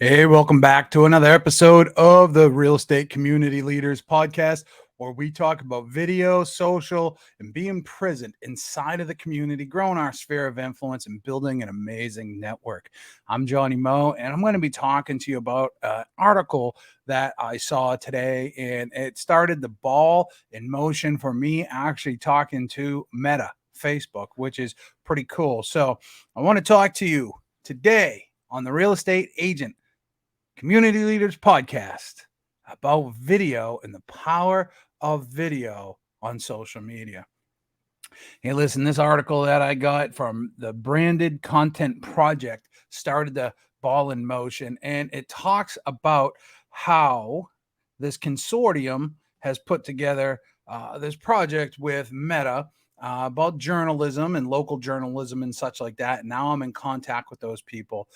Hey, welcome back to another episode of the Real Estate Community Leaders Podcast, where we talk about video, social, and being present inside of the community, growing our sphere of influence, and building an amazing network. I'm Johnny Moe, and I'm going to be talking to you about an article that I saw today, and it started the ball in motion for me actually talking to Meta, Facebook, which is pretty cool. So I want to talk to you today on the Real Estate Agent Community Leaders Podcast about video and the power of video on social media. Hey, listen, this article that I got from the Branded Content Project started the ball in motion, and it talks about how this consortium has put together this project with Meta about journalism and local journalism and such like that. And now I'm in contact with those people,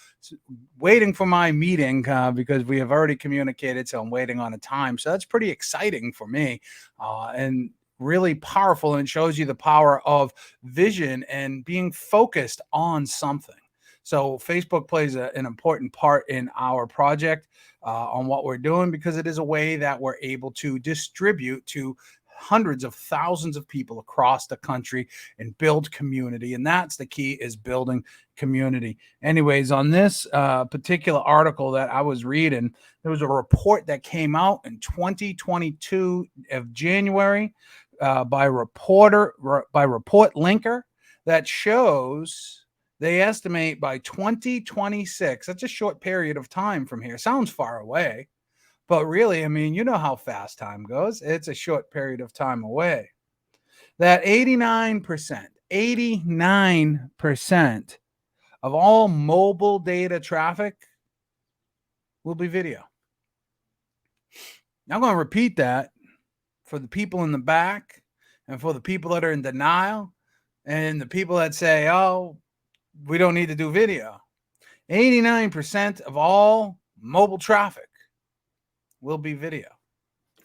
waiting for my meeting because we have already communicated. So I'm waiting on a time. So that's pretty exciting for me and really powerful. And it shows you the power of vision and being focused on something. So Facebook plays an important part in our project on what we're doing, because it is a way that we're able to distribute to hundreds of thousands of people across the country and build community. And that's the key, is building community. Anyways, on this particular article that I was reading, there was a report that came out in 2022 of January by Report Linker that shows they estimate by 2026, that's a short period of time from here. Sounds far away, but really, I mean, you know how fast time goes. It's a short period of time away. That 89% of all mobile data traffic will be video. Now I'm going to repeat that for the people in the back and for the people that are in denial and the people that say, oh, we don't need to do video. 89% of all mobile traffic will be video.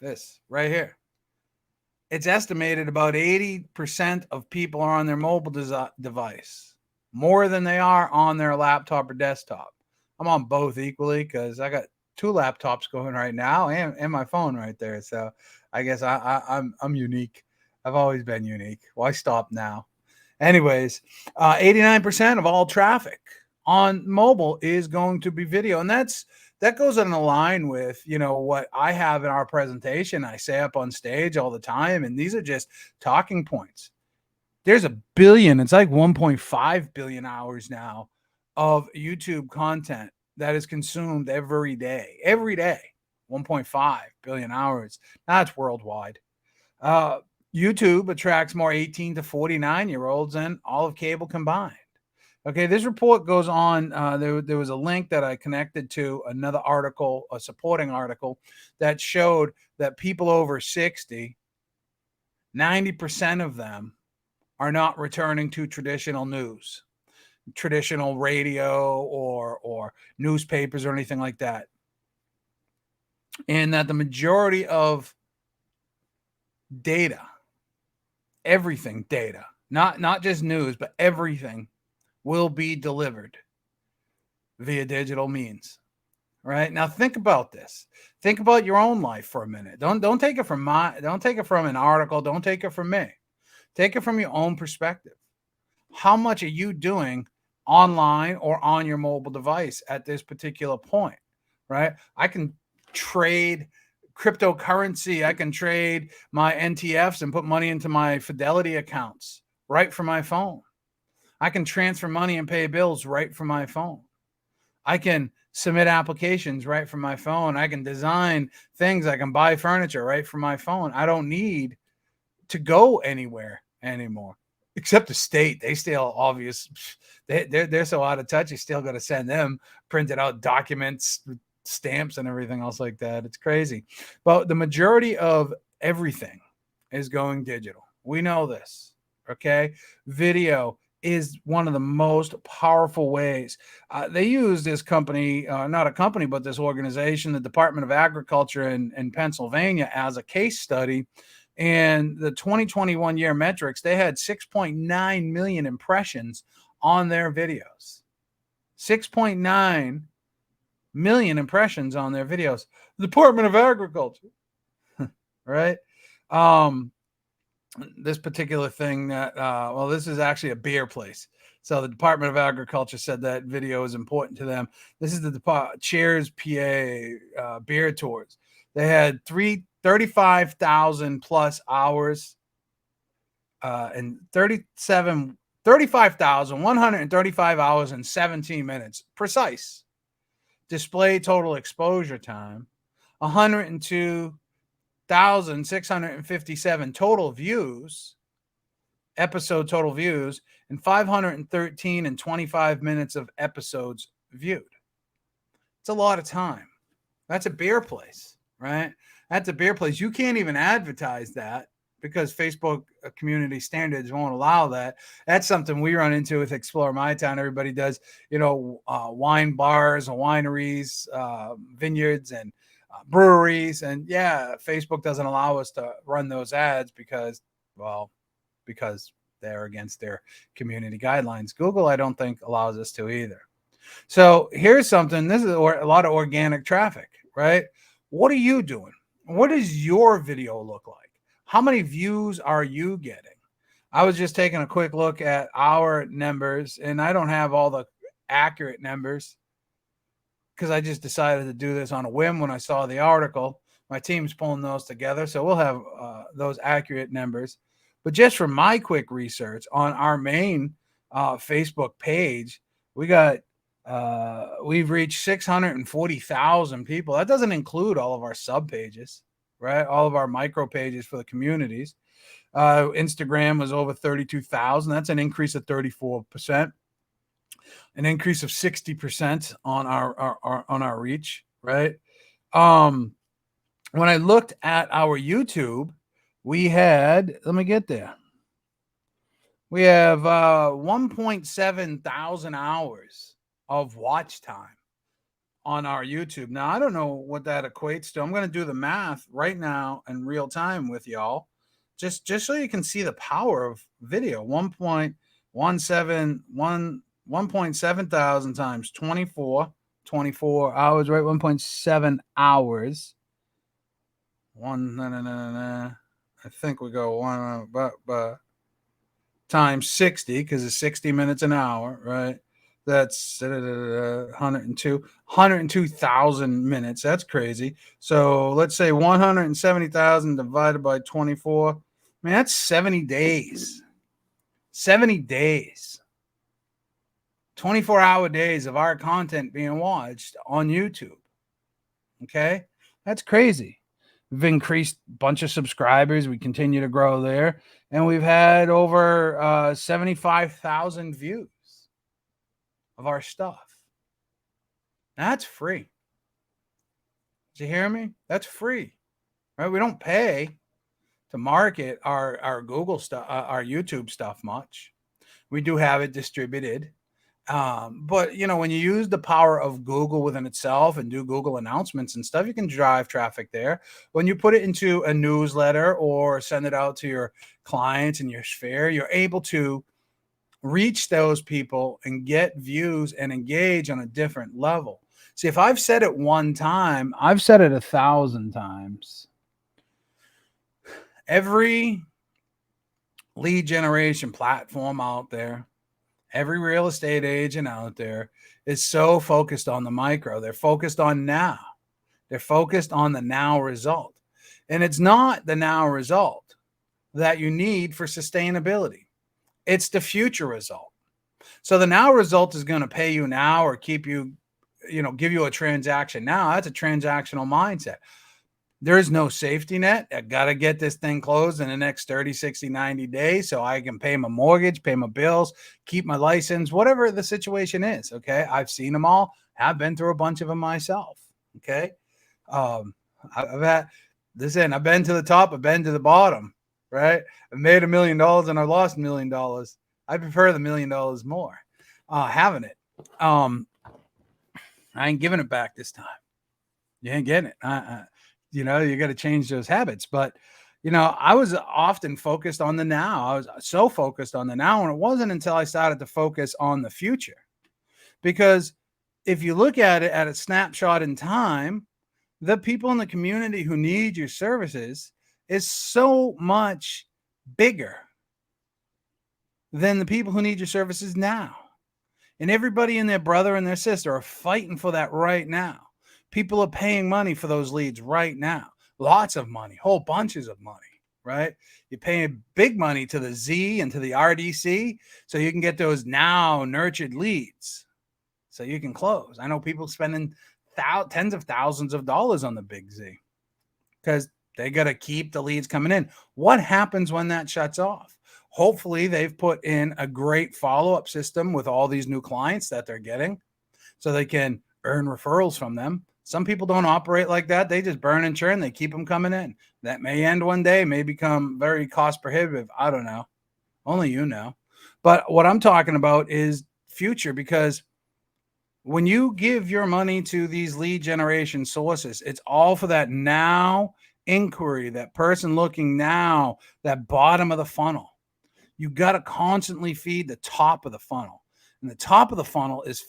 This right here. It's estimated about 80% of people are on their mobile device, more than they are on their laptop or desktop. I'm on both equally because I got two laptops going right now and my phone right there. So I guess I'm unique. I've always been unique. Why stop now? Anyways, 89% of all traffic on mobile is going to be video. And that goes in line with, what I have in our presentation. I say up on stage all the time, and these are just talking points. There's a billion, it's like 1.5 billion hours now of YouTube content that is consumed every day. 1.5 billion hours. That's worldwide. YouTube attracts more 18 to 49-year-olds than all of cable combined. Okay, this report goes on. There was a link that I connected to another article, a supporting article, that showed that people over 60, 90% of them are not returning to traditional news, traditional radio or newspapers or anything like that. And that the majority of data, everything data, not just news, but everything will be delivered via digital means. Right? Now think about this. Think about your own life for a minute. Don't take it from an article, don't take it from me. Take it from your own perspective. How much are you doing online or on your mobile device at this particular point? Right? I can trade cryptocurrency. I can trade my NTFs and put money into my Fidelity accounts right from my phone. I can transfer money and pay bills right from my phone. I can submit applications right from my phone. I can design things. I can buy furniture right from my phone. I don't need to go anywhere anymore, except the state. They still they're so out of touch. You still got to send them printed out documents, stamps, and everything else like that. It's crazy. But the majority of everything is going digital. We know this. Okay. Video is one of the most powerful ways. They use this company, not a company, but this organization, the Department of Agriculture in Pennsylvania, as a case study. And the 2021 year metrics, they had 6.9 million impressions on their videos. 6.9 million impressions on their videos. Department of Agriculture, right? This particular thing that, well, this is actually a beer place. So the Department of Agriculture said that video is important to them. This is the Cheers PA beer tours. They had 35,000 plus hours and 35,135 hours and 17 minutes precise. Display total exposure time, 102,657 total views, episode total views, and 513 and 25 minutes of episodes viewed. It's a lot of time. That's a beer place, right? That's a beer place. You can't even advertise that because Facebook community standards won't allow that. That's something we run into with Explore My Town. Everybody does, wine bars and wineries, vineyards and breweries. And yeah, Facebook doesn't allow us to run those ads because they're against their community guidelines. Google, I don't think, allows us to either. So here's something. This is a lot of organic traffic, right? What are you doing? What does your video look like? How many views are you getting? I was just taking a quick look at our numbers, and I don't have all the accurate numbers because I just decided to do this on a whim when I saw the article. My team's pulling those together, so we'll have those accurate numbers. But just from my quick research on our main Facebook page, we've reached 640,000 people. That doesn't include all of our sub pages, right? All of our micro pages for the communities. Instagram was over 32,000. That's an increase of 34%, an increase of 60% on our reach, right? When I looked at our YouTube, we had, let me get there. We have 1.7 thousand hours of watch time on our YouTube. Now, I don't know what that equates to. I'm going to do the math right now in real time with y'all, just so you can see the power of video. 1.7 thousand times 24 hours, right? 1.7 hours. I think we go one times 60 because it's 60 minutes an hour, right? That's 102,000 minutes. That's crazy. So let's say 170,000 divided by 24. Man, that's 70 days. 70 days. 24-hour days of our content being watched on YouTube. Okay? That's crazy. We've increased a bunch of subscribers. We continue to grow there. And we've had over 75,000 views of our stuff. That's free. Did you hear me? That's free. Right? We don't pay to market our Google stuff, our YouTube stuff much. We do have it distributed. But when you use the power of Google within itself and do Google announcements and stuff, you can drive traffic there. When you put it into a newsletter or send it out to your clients in your sphere, you're able to reach those people and get views and engage on a different level. See, if I've said it one time, I've said it 1,000 times. Every lead generation platform out there, every real estate agent out there is so focused on the micro. They're focused on now. They're focused on the now result. And it's not the now result that you need for sustainability. It's the future result. So the now result is going to pay you now or keep you, give you a transaction now. That's a transactional mindset. There is no safety net. I got to get this thing closed in the next 30, 60, 90 days so I can pay my mortgage, pay my bills, keep my license, whatever the situation is. Okay. I've seen them all. I've been through a bunch of them myself. Okay. I've been to the top. I've been to the bottom, right? I've made $1 million and I've lost $1 million. I prefer the $1 million more, having it. I ain't giving it back this time. You ain't getting it. You got to change those habits. But, I was often focused on the now. I was so focused on the now. And it wasn't until I started to focus on the future, because if you look at it at a snapshot in time, the people in the community who need your services is so much bigger than the people who need your services now. And everybody and their brother and their sister are fighting for that right now. People are paying money for those leads right now. Lots of money, whole bunches of money, right? You're paying big money to the Z and to the RDC so you can get those now nurtured leads so you can close. I know people spending tens of thousands of dollars on the big Z because they got to keep the leads coming in. What happens when that shuts off? Hopefully they've put in a great follow-up system with all these new clients that they're getting so they can earn referrals from them. Some people don't operate like that. They just burn and churn. They keep them coming in. That may end one day, may become very cost prohibitive. I don't know. Only you know. But what I'm talking about is future, because when you give your money to these lead generation sources, it's all for that now inquiry, that person looking now, that bottom of the funnel. You got to constantly feed the top of the funnel. And the top of the funnel is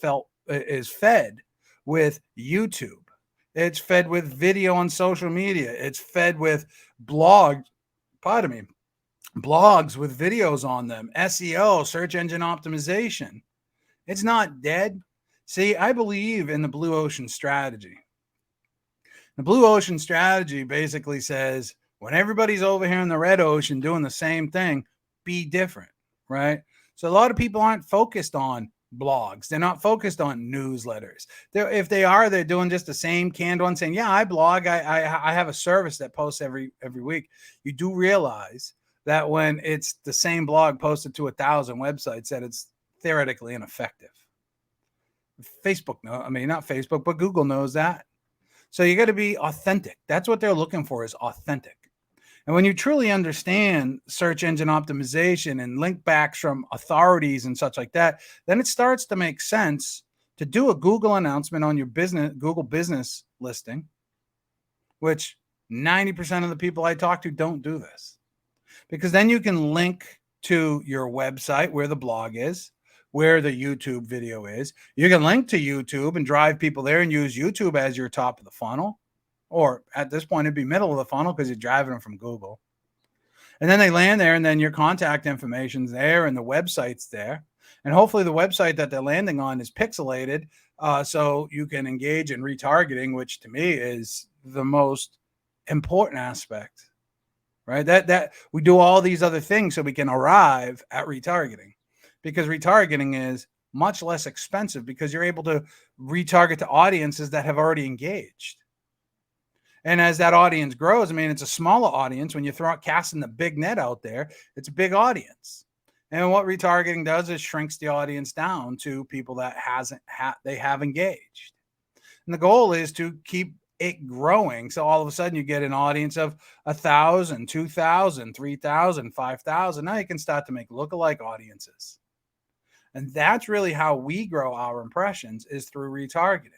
fed with YouTube. It's fed with video on social media. It's fed with blogs with videos on them, SEO, search engine optimization. It's not dead. See, I believe in the blue ocean strategy. The blue ocean strategy basically says when everybody's over here in the red ocean doing the same thing, be different, right? So a lot of people aren't focused on blogs. They're not focused on newsletters. If they are, they're doing just the same canned one saying, yeah, I blog. I have a service that posts every week. You do realize that when it's the same blog posted to 1,000 websites, that it's theoretically ineffective. Not Facebook, but Google knows that. So you got to be authentic. That's what they're looking for, is authentic. And when you truly understand search engine optimization and link backs from authorities and such like that, then it starts to make sense to do a Google announcement on your Google business listing, which 90% of the people I talk to don't do this, because then you can link to your website where the blog is, where the YouTube video is. You can link to YouTube and drive people there and use YouTube as your top of the funnel. Or at this point, it'd be middle of the funnel because you're driving them from Google. And then they land there, and then your contact information's there and the website's there. And hopefully the website that they're landing on is pixelated so you can engage in retargeting, which to me is the most important aspect, right? That we do all these other things so we can arrive at retargeting, because retargeting is much less expensive because you're able to retarget to audiences that have already engaged. And as that audience grows, it's a smaller audience. When you casting the big net out there, it's a big audience. And what retargeting does is shrinks the audience down to people that they have engaged. And the goal is to keep it growing. So all of a sudden you get an audience of 1,000, 2,000, 3,000, 5,000. Now you can start to make lookalike audiences. And that's really how we grow our impressions, is through retargeting.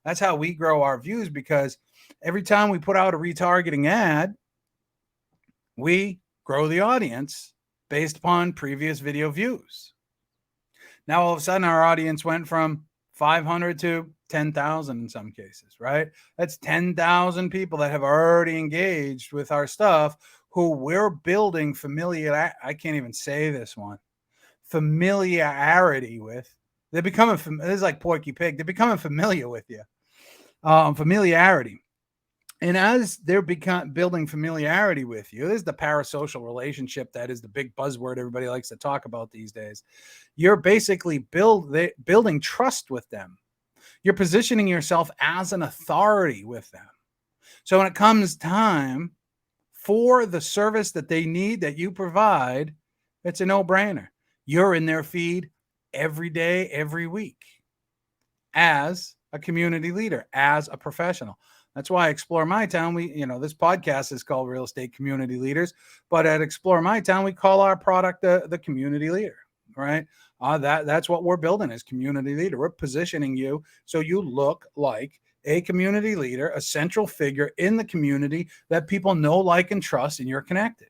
That's how we grow our views, because every time we put out a retargeting ad, we grow the audience based upon previous video views. Now, all of a sudden, our audience went from 500 to 10,000 in some cases, right? That's 10,000 people that have already engaged with our stuff, who we're building I can't even say this one. Familiarity with. They're becoming, this is like Porky Pig. They're becoming familiar with you. Familiarity. And as they're building familiarity with you, this is the parasocial relationship that is the big buzzword everybody likes to talk about these days. You're basically building trust with them. You're positioning yourself as an authority with them. So when it comes time for the service that they need, that you provide, it's a no-brainer. You're in their feed every day, every week, as a community leader, as a professional. That's why Explore My Town, this podcast is called Real Estate Community Leaders, but at Explore My Town, we call our product the community leader, right? That's what we're building, as community leader. We're positioning you so you look like a community leader, a central figure in the community that people know, like, and trust, and you're connected.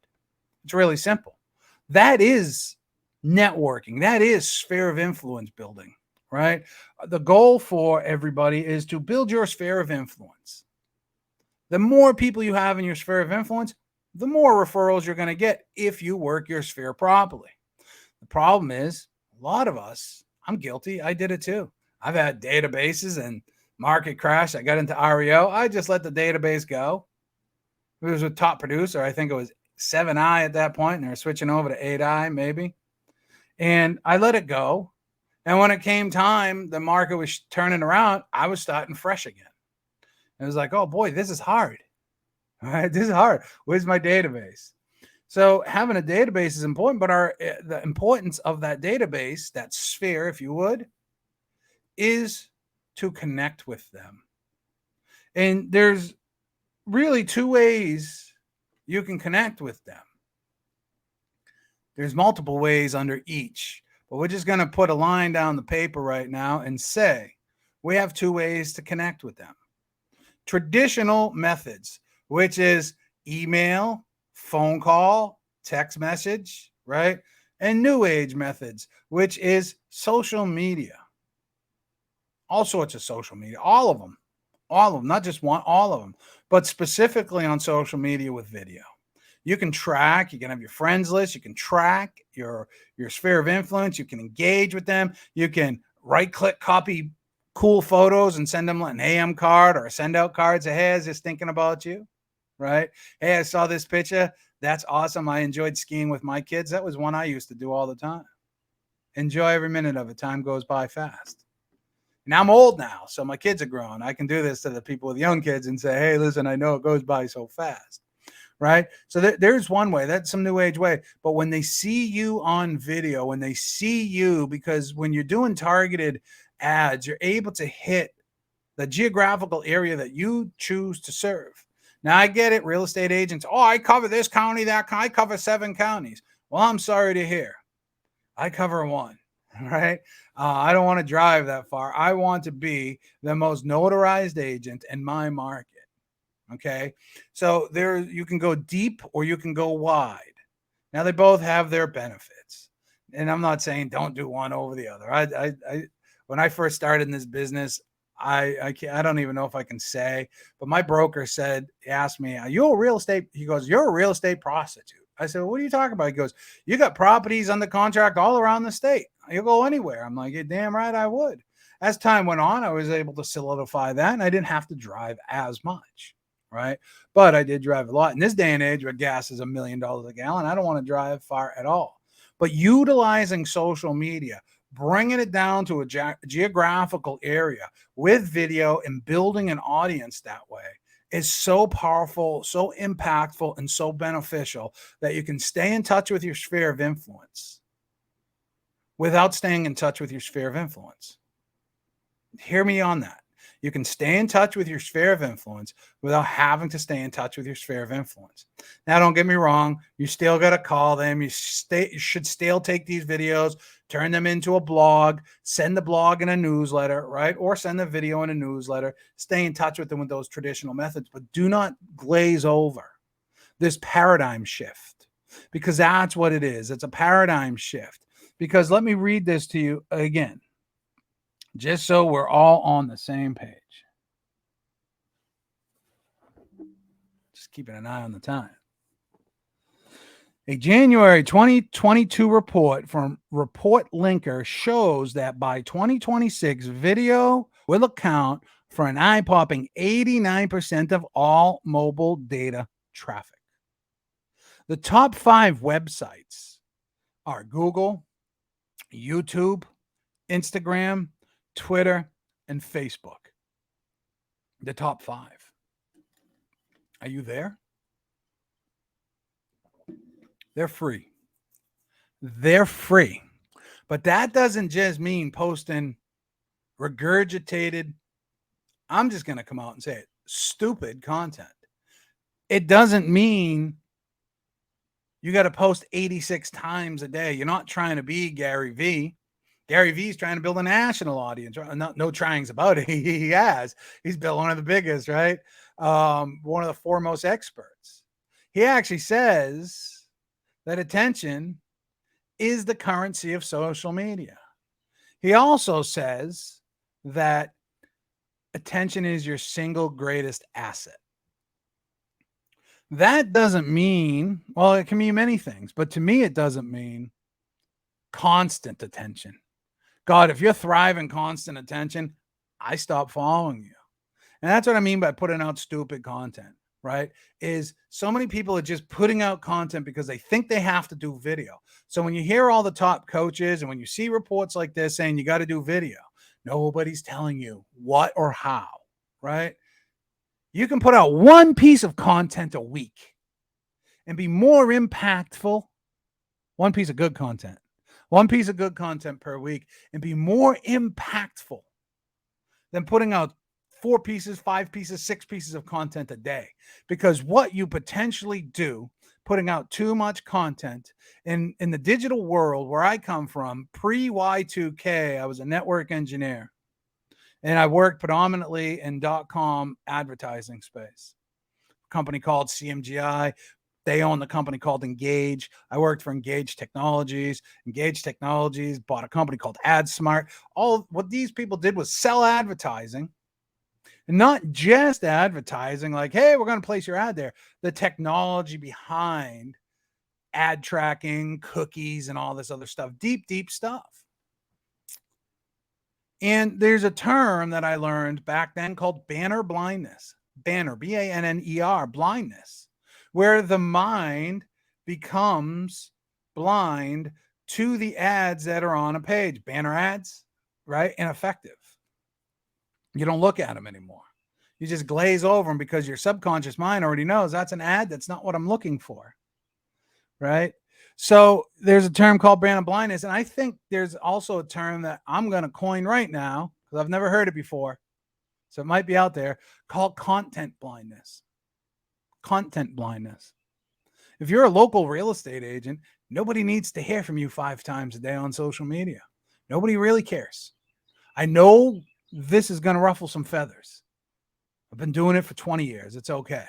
It's really simple. That is networking. That is sphere of influence building. right? The goal for everybody is to build your sphere of influence. The more people you have in your sphere of influence, the more referrals you're going to get if you work your sphere properly. The problem is, a lot of us, I'm guilty, I did it too. I've had databases and market crash. I got into REO. I just let the database go. It was a top producer. I think it was 7i at that point, and they were switching over to 8i maybe. And I let it go. And when it came time, the market was turning around, I was starting fresh again. And it was like, oh boy, this is hard. All right, this is hard. Where's my database? So having a database is important, but the importance of that database, that sphere, if you would, is to connect with them. And there's really two ways you can connect with them. There's multiple ways under each, but we're just going to put a line down the paper right now and say we have two ways to connect with them. Traditional methods, which is email, phone call, text message, right? And new age methods, which is social media. All sorts of social media, all of them, not just one, all of them, but specifically on social media with video. You can track, you can have your friends list, you can track your sphere of influence, you can engage with them, you can right click, copy cool photos and send them an AM card or a send out card. Say, hey, I was just thinking about you, right? Hey, I saw this picture. That's awesome. I enjoyed skiing with my kids. That was one I used to do all the time. Enjoy every minute of it. Time goes by fast. Now I'm old now, so my kids are grown. I can do this to the people with young kids and say, hey, listen, I know it goes by so fast, right? So there's one way. That's some new age way. But when they see you on video, when they see you, because when you're doing targeted ads, you're able to hit the geographical area that you choose to serve. Now, I get it. Real estate agents, oh, I cover this county, that county. I cover 7 counties. Well, I'm sorry to hear. I cover 1. Right? I don't want to drive that far. I want to be the most notarized agent in my market. Okay. So there you can go deep or you can go wide. Now they both have their benefits. And I'm not saying don't do one over the other. I when I first started in this business, I don't even know if I can say, but my broker asked me, are you a real estate? He goes, you're a real estate prostitute. I said, well, what are you talking about? He goes, you got properties under contract all around the state. You'll go anywhere. I'm like, you're damn right I would. As time went on, I was able to solidify that, and I didn't have to drive as much, right? But I did drive a lot. In this day and age where gas is $1 million a gallon, I don't want to drive far at all. But utilizing social media, bringing it down to a geographical area with video and building an audience that way is so powerful, so impactful, and so beneficial that you can stay in touch with your sphere of influence without staying in touch with your sphere of influence. Hear me on that. You can stay in touch with your sphere of influence without having to stay in touch with your sphere of influence. Now, don't get me wrong. You still got to call them. You should still take these videos, turn them into a blog, send the blog in a newsletter, right? Or send the video in a newsletter. Stay in touch with them with those traditional methods, but do not glaze over this paradigm shift, because that's what it is. It's a paradigm shift. Because let me read this to you again, just so we're all on the same page. Just keeping an eye on the time. A January 2022 report from Report Linker shows that by 2026, video will account for an eye-popping 89% of all mobile data traffic. The top 5 websites are Google, YouTube, Instagram, Twitter, and Facebook. The top 5. Are you there? They're free. They're free. But that doesn't just mean posting regurgitated, I'm just going to come out and say it, stupid content. It doesn't mean you got to post 86 times a day. You're not trying to be Gary Vee. Gary Vee's trying to build a national audience. No tryings about it. He has. He's built one of the biggest, right? One of the foremost experts. He actually says that attention is the currency of social media. He also says that attention is your single greatest asset. That doesn't mean, well, it can mean many things, but to me, it doesn't mean constant attention. God, if you're thriving constant attention, I stop following you. And that's what I mean by putting out stupid content, right? Is so many people are just putting out content because they think they have to do video. So when you hear all the top coaches and when you see reports like this saying you got to do video, nobody's telling you what or how, right? You can put out one piece of content a week and be more impactful. One piece of good content, one piece of good content per week, and be more impactful than putting out 4 pieces, 5 pieces, 6 pieces of content a day. Because what you potentially do, putting out too much content in the digital world where I come from, pre Y2K, I was a network engineer and I worked predominantly in .com advertising space. A company called CMGI. They own the company called Engage. I worked for Engage Technologies. Engage Technologies bought a company called AdSmart. All what these people did was sell advertising, and not just advertising like, hey, we're going to place your ad there. The technology behind ad tracking, cookies, and all this other stuff. Deep, deep stuff. And there's a term that I learned back then called banner blindness. Banner, BANNER, blindness, where the mind becomes blind to the ads that are on a page. Banner ads, right? Ineffective. You don't look at them anymore. You just glaze over them because your subconscious mind already knows that's an ad. That's not what I'm looking for, right? So there's a term called brand blindness. And I think there's also a term that I'm going to coin right now because I've never heard it before. So it might be out there, called content blindness. Content blindness. If you're a local real estate agent, nobody needs to hear from you 5 times a day on social media. Nobody really cares. I know this is going to ruffle some feathers. I've been doing it for 20 years. It's okay.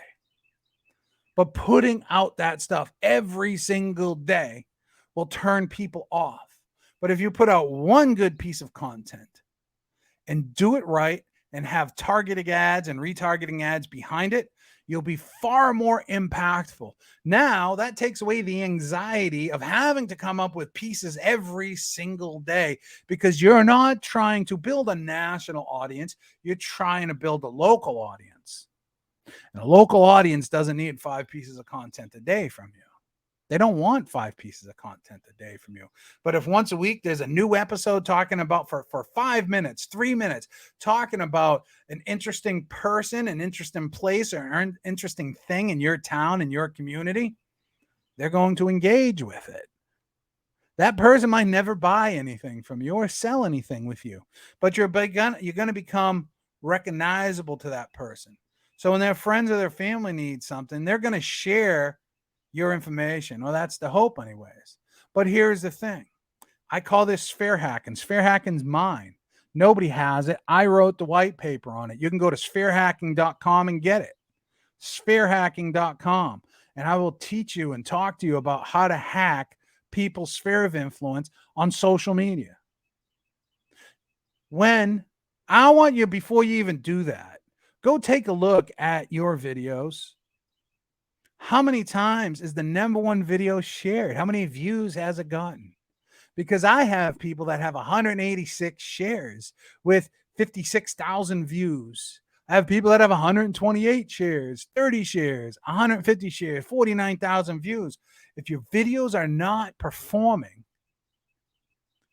But putting out that stuff every single day will turn people off. But if you put out one good piece of content and do it right and have targeting ads and retargeting ads behind it, you'll be far more impactful. Now, that takes away the anxiety of having to come up with pieces every single day because you're not trying to build a national audience. You're trying to build a local audience. And a local audience doesn't need 5 pieces of content a day from you. They don't want 5 pieces of content a day from you. But if once a week there's a new episode talking about for 5 minutes, 3 minutes, talking about an interesting person, an interesting place, or an interesting thing in your town, in your community, they're going to engage with it. That person might never buy anything from you or sell anything with you, but you're going to become recognizable to that person. So when their friends or their family need something, they're going to share your information. Well, that's the hope anyways. But here's the thing. I call this sphere hacking. Sphere hacking's mine. Nobody has it. I wrote the white paper on it. You can go to spherehacking.com and get it. Spherehacking.com. And I will teach you and talk to you about how to hack people's sphere of influence on social media. When I want you, before you even do that, go take a look at your videos. How many times is the number one video shared? How many views has it gotten? Because I have people that have 186 shares with 56,000 views. I have people that have 128 shares, 30 shares, 150 shares, 49,000 views. If your videos are not performing,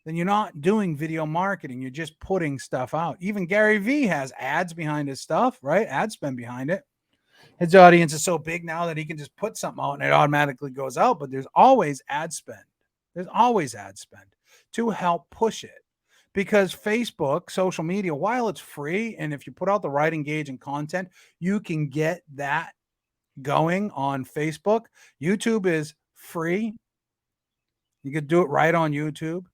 then you're not doing video marketing. You're just putting stuff out. Even Gary Vee has ads behind his stuff, right? Ad spend behind it. His audience is so big now that he can just put something out and it automatically goes out. But there's always ad spend. There's always ad spend to help push it. Because Facebook, social media, while it's free, and if you put out the right engaging content, you can get that going on Facebook. YouTube is free. You could do it right on YouTube.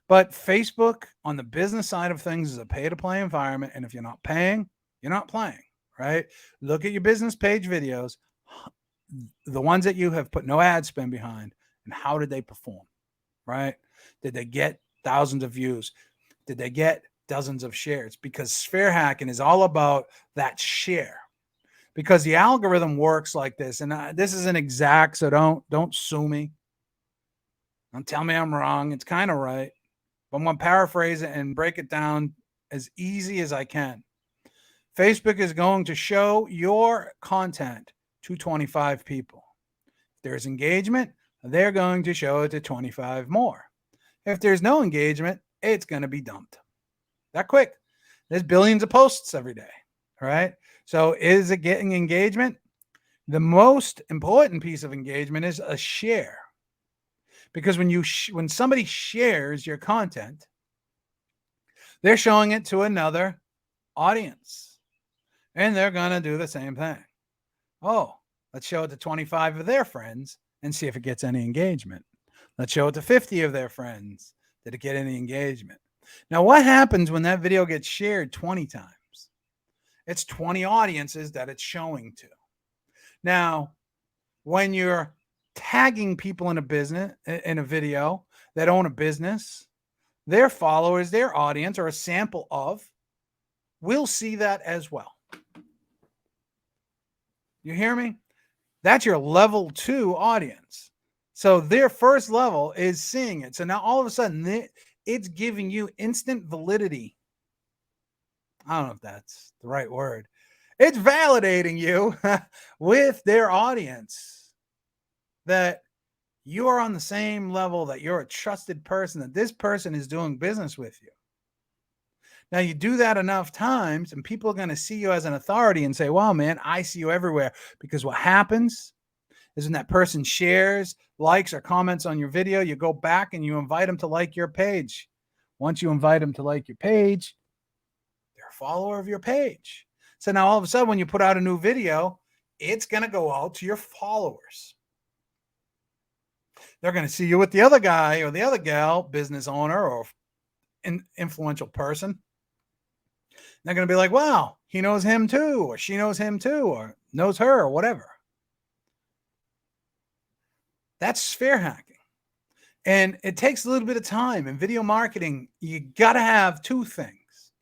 But Facebook, on the business side of things, is a pay-to-play environment. And if you're not paying, you're not playing. Right? Look at your business page videos, the ones that you have put no ad spend behind, and how did they perform? Right? Did they get thousands of views? Did they get dozens of shares? Because sphere hacking is all about that share. Because the algorithm works like this, and this isn't exact, so don't sue me. Don't tell me I'm wrong. It's kind of right, but I'm going to paraphrase it and break it down as easy as I can. Facebook is going to show your content to 25 people. If there's engagement, they're going to show it to 25 more. If there's no engagement, it's going to be dumped. That quick. There's billions of posts every day, right? So is it getting engagement? The most important piece of engagement is a share. Because when somebody shares your content, they're showing it to another audience. And they're going to do the same thing. Oh, let's show it to 25 of their friends and see if it gets any engagement. Let's show it to 50 of their friends. Did it get any engagement? Now, what happens when that video gets shared 20 times? It's 20 audiences that it's showing to. Now, when you're tagging people in a video that own a business, their followers, their audience, or a sample of, will see that as well. You hear me? That's your level 2 audience. So their first level is seeing it. So now all of a sudden, it's giving you instant validity. I don't know if that's the right word. It's validating you with their audience that you are on the same level, that you're a trusted person, that this person is doing business with you. Now, you do that enough times, and people are going to see you as an authority and say, wow, man, I see you everywhere. Because what happens is when that person shares, likes, or comments on your video, you go back and you invite them to like your page. Once you invite them to like your page, they're a follower of your page. So now all of a sudden, when you put out a new video, it's going to go out to your followers. They're going to see you with the other guy or the other gal, business owner or influential person. They're going to be like, wow, he knows him too, or she knows him too, or knows her, or whatever. That's sphere hacking. And it takes a little bit of time. In video marketing, you got to have two things: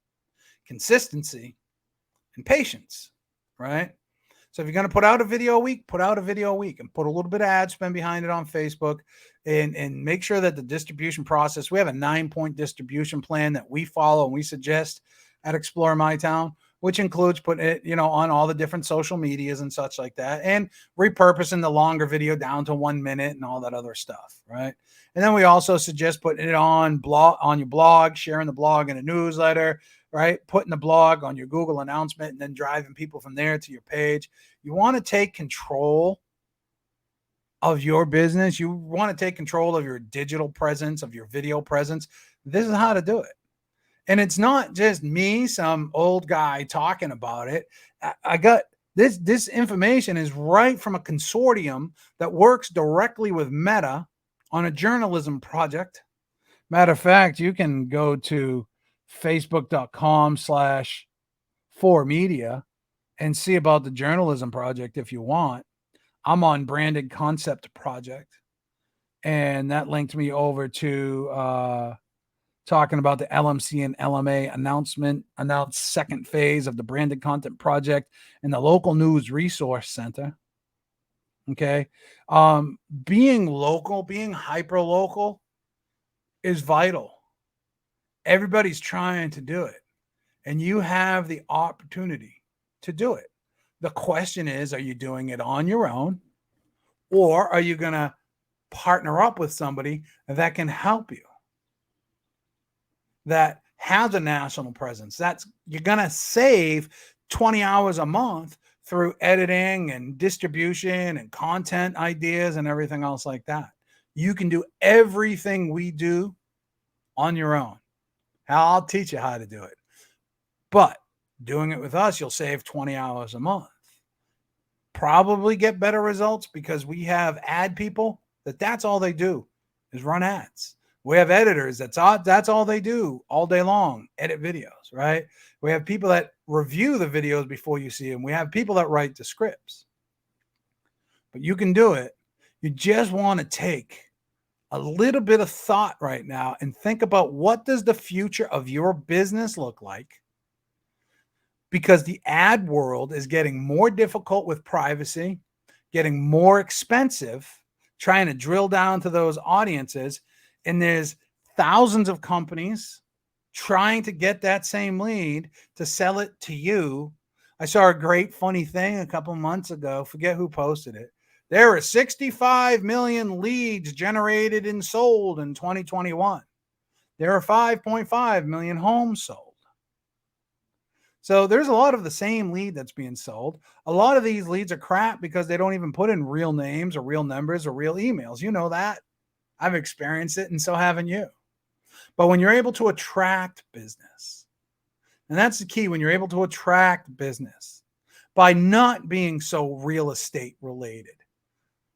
consistency and patience, right? So if you're going to put out a video a week, put out a video a week and put a little bit of ad spend behind it on Facebook, and make sure that the distribution process, we have a 9-point distribution plan that we follow and we suggest at Explore My Town, which includes putting it, on all the different social medias and such like that, and repurposing the longer video down to 1 minute and all that other stuff, right? And then we also suggest putting it on your blog, sharing the blog in a newsletter, right? Putting the blog on your Google announcement and then driving people from there to your page. You want to take control of your business. You want to take control of your digital presence, of your video presence. This is how to do it. And it's not just me, some old guy talking about it. I got this information is right from a consortium that works directly with Meta on a journalism project. Matter of fact, you can go to facebook.com/4media and see about the journalism project if you want. I'm on Branded Concept Project, and that linked me over to talking about the LMC and LMA announced second phase of the Branded Content Project in the local news resource center. Okay. Being local, being hyper local is vital. Everybody's trying to do it, and you have the opportunity to do it. The question is, are you doing it on your own, or are you going to partner up with somebody that can help you, that has a national presence? You're going to save 20 hours a month through editing and distribution and content ideas and everything else like that. You can do everything we do on your own. I'll teach you how to do it. But doing it with us, you'll save 20 hours a month. Probably get better results because we have ad people that's all they do is run ads. We have editors that's all they do all day long, edit videos, right? We have people that review the videos before you see them. We have people that write the scripts. But you can do it. You just want to take a little bit of thought right now and think about, what does the future of your business look like? Because the ad world is getting more difficult with privacy, getting more expensive, trying to drill down to those audiences. And there's thousands of companies trying to get that same lead to sell it to you. I saw a great funny thing a couple months ago. Forget who posted it. There were 65 million leads generated and sold in 2021. There are 5.5 million homes sold. So there's a lot of the same lead that's being sold. A lot of these leads are crap because they don't even put in real names or real numbers or real emails. You know that. I've experienced it, and so haven't you. But when you're able to attract business, and that's the key, when you're able to attract business by not being so real estate related,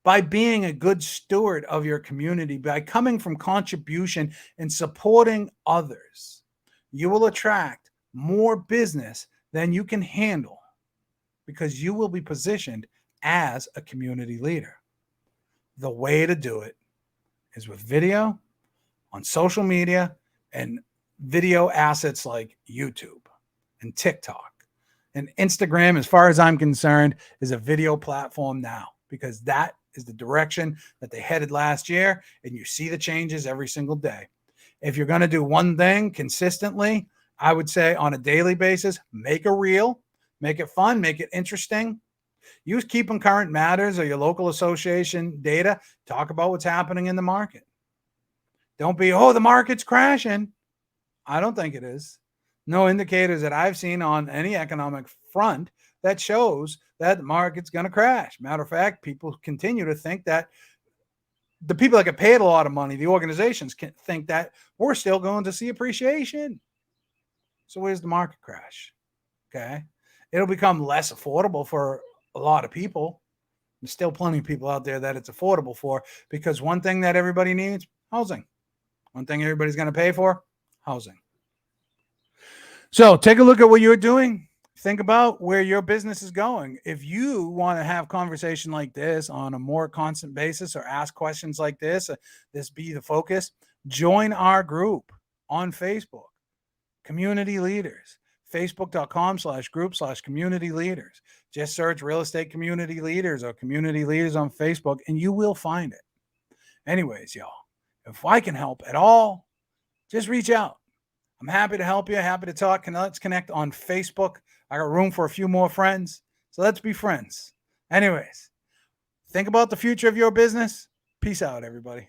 by being a good steward of your community, by coming from contribution and supporting others, you will attract more business than you can handle, because you will be positioned as a community leader. The way to do it is with video on social media and video assets like YouTube and TikTok and Instagram. As far as I'm concerned, is a video platform now, because that is the direction that they headed last year. And you see the changes every single day. If you're going to do one thing consistently, I would say on a daily basis, make a reel, make it fun, make it interesting. Use Keep 'em Current Matters or your local association data. Talk about what's happening in the market. Don't be, oh, the market's crashing. I don't think it is. No indicators that I've seen on any economic front that shows that the market's going to crash. Matter of fact, people continue to think that the people that get paid a lot of money, the organizations, can think that we're still going to see appreciation. So where's the market crash? Okay. It'll become less affordable for a lot of people. There's still plenty of people out there that it's affordable for, because one thing that everybody needs, housing. One thing everybody's going to pay for, housing. So take a look at what you're doing. Think about where your business is going. If you want to have conversation like this on a more constant basis, or ask questions like this be the focus, join our group on Facebook, Community Leaders, facebook.com/group/community leaders. Just search Real Estate Community Leaders or Community Leaders on Facebook, and you will find it. Anyways, y'all, if I can help at all, just reach out. I'm happy to help you, happy to talk. And let's connect on Facebook. I got room for a few more friends, so let's be friends. Anyways, think about the future of your business. Peace out, everybody.